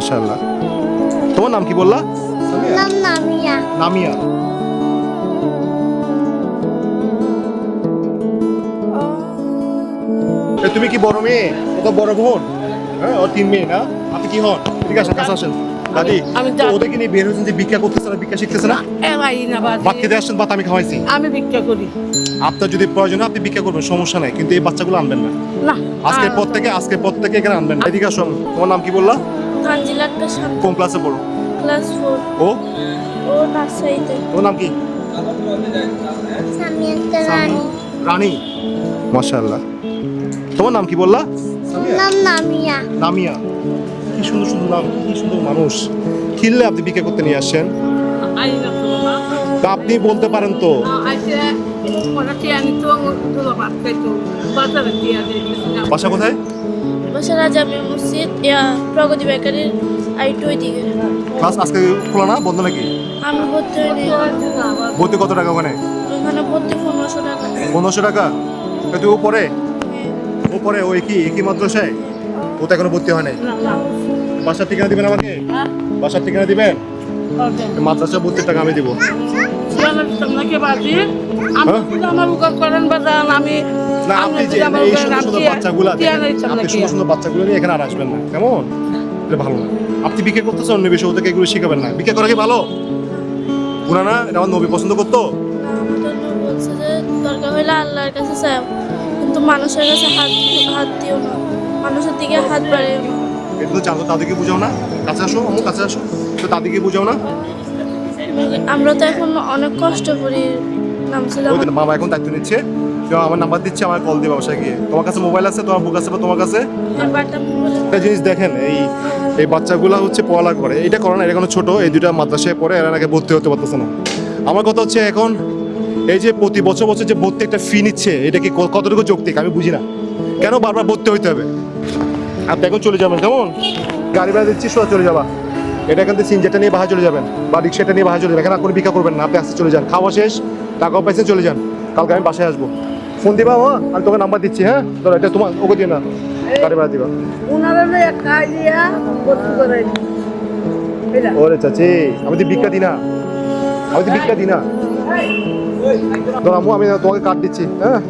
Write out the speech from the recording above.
মাশাআল্লাহ। তোমার নাম কি বললা? নাম নামিয়া। নামিয়া। তুমি কি বড় মেয়ে? ও তো বড় বোন। হ্যাঁ, ও 3 মেয়ে না? আপনি কি হন? ঠিক আছে, কাছে আসেন। দাদি, ওদেরকে নিয়ে বের হয়েছেন যে ভিক্ষা করতেছে না, ভিক্ষা শিখতেছে না? ভাত খেতে আসছেন, ভাত আমি খাওয়াইছি। আমি ভিক্ষা করি। আপনার যদি প্রয়োজন হয় আপনি ভিক্ষা করবেন, সমস্যা নাই, কিন্তু এই বাচ্চাগুলো আনবেন না। না, আজকের পর থেকে এখানে আনবেন না। এদিকে আসুন। তোমার নাম কি বললা? তানজিলা একটা শান্ত। কোন ক্লাসে পড়ো? ক্লাস 4। ও ও নার্সারিতে। তোমার নাম কি? সামিয়া একটা রানী। রানী। মাশাআল্লাহ। তোমার নাম কি বললা? নাম নামিয়া। নামিয়া। কি সুন্দর সুন্দর নাম, কি সুন্দর মানুষ। কিনলে আপনি বিক্রি করতে নিয়ে আসছেন? আই না তো বাবা। তা আপনি বলতে পারেন তো। আইসে ওরা কি আনি তো দুলো ভাত খাইতো। বাজারে কি আনি? বাসা কোথায়? বাসারা জামিয়া মসজিদ প্রগতি বেকারির আইটু ওইদিকে। ক্লাস আজকে খোলা না, বন্ধ নাকি? আমি ভর্তি হইনি। ভর্তি কত টাকা ওখানে? ওখানে ভর্তি 1500 টাকা। 1500 টাকা? তুই ও পড়ে? ও পড়ে ওই কি মাদ্রাসায়? ও তো এখনো ভর্তি হয় নাই। বাসার ঠিকানা দিবেন আমাকে? বাসার ঠিকানা দিবেন? মাদ্রাসা ভর্তির টাকা আমি দিব। না, আপনি যে এই সুন্দর সুন্দর বাচ্চাগুলা আপনি সুন্দর সুন্দর বাচ্চাগুলো নিয়ে এখানে আর আসবেন না, কেমন? এটা ভালো না। আপনি বিক্রি করতেছেন অন্য বিষয়, ওদেরকে এগুলো শিখাবেন না। বিক্রি করা কি ভালো? গুনাহ না? এটা আমার নবী পছন্দ করতো। আমাদের নবী বলছে যে দরকার হইলে আল্লাহর কাছে চাও, কিন্তু মানুষের কাছে হাত দিও না, মানুষের দিকে হাত বাড়িও না। এটা তো জানো, তাদেরকে বুঝাও না। কাছে আসো, আমার কাছে আসো। তো তাদেরকে বুঝাও না। আমরা তো এখন অনেক কষ্ট করি নামছে। ওই তো বাবা এখন দায়িত্ব নিচ্ছে। তো আমার নাম্বার দিচ্ছে, আমার কল দিবে বাসায় গিয়ে। তোমার কাছে মোবাইল আছে? তোমার বুক আছে বা তোমার কাছে? একটা জিনিস দেখেন, এই বাচ্চাগুলো হচ্ছে পড়ালেখা করে, এটা করে না, এটা কোনো ছোটো, এই দুইটা মাদ্রাসায় পড়ে, এরা নাকি ভর্তি হতে পারতেছে না। আমার কথা হচ্ছে এখন এই যে প্রতি বছর বছর যে ভর্তি একটা ফি নিচ্ছে, এটা কি কতটুকু যৌক্তিক আমি বুঝি না। কেন বারবার ভর্তি হইতে হবে? আপনি এখন চলে যাবেন, কেমন? গাড়ি ভাড়া দিচ্ছি, সোজা চলে যাবা। এটা এখান থেকে সিনজেটা নিয়ে বাসায় চলে যাবেন, বা রিক্সাটা নিয়ে বাসায় চলে যাবেন। এখানে আর কোনো ভিক্ষা করবেন না, আপনি আসতে চলে যান। খাওয়া শেষ, টাকাও পাইছেন, চলে যান। কালকে আমি বাসায় আসবো, ফোন দিবা। আমি তোকে নাম্বার দিচ্ছি। হ্যাঁ, ধরো, এটা তোমার, ওকে দিয়ে না, গাড়ি ভাড়া দিবা। ওরে চাচি, আমি তো ভিক্ষা দিই না, আমি তো ভিক্ষা দিই না। ধরো আম্মু, আমি তোমাকে কার্ড দিচ্ছি। হ্যাঁ।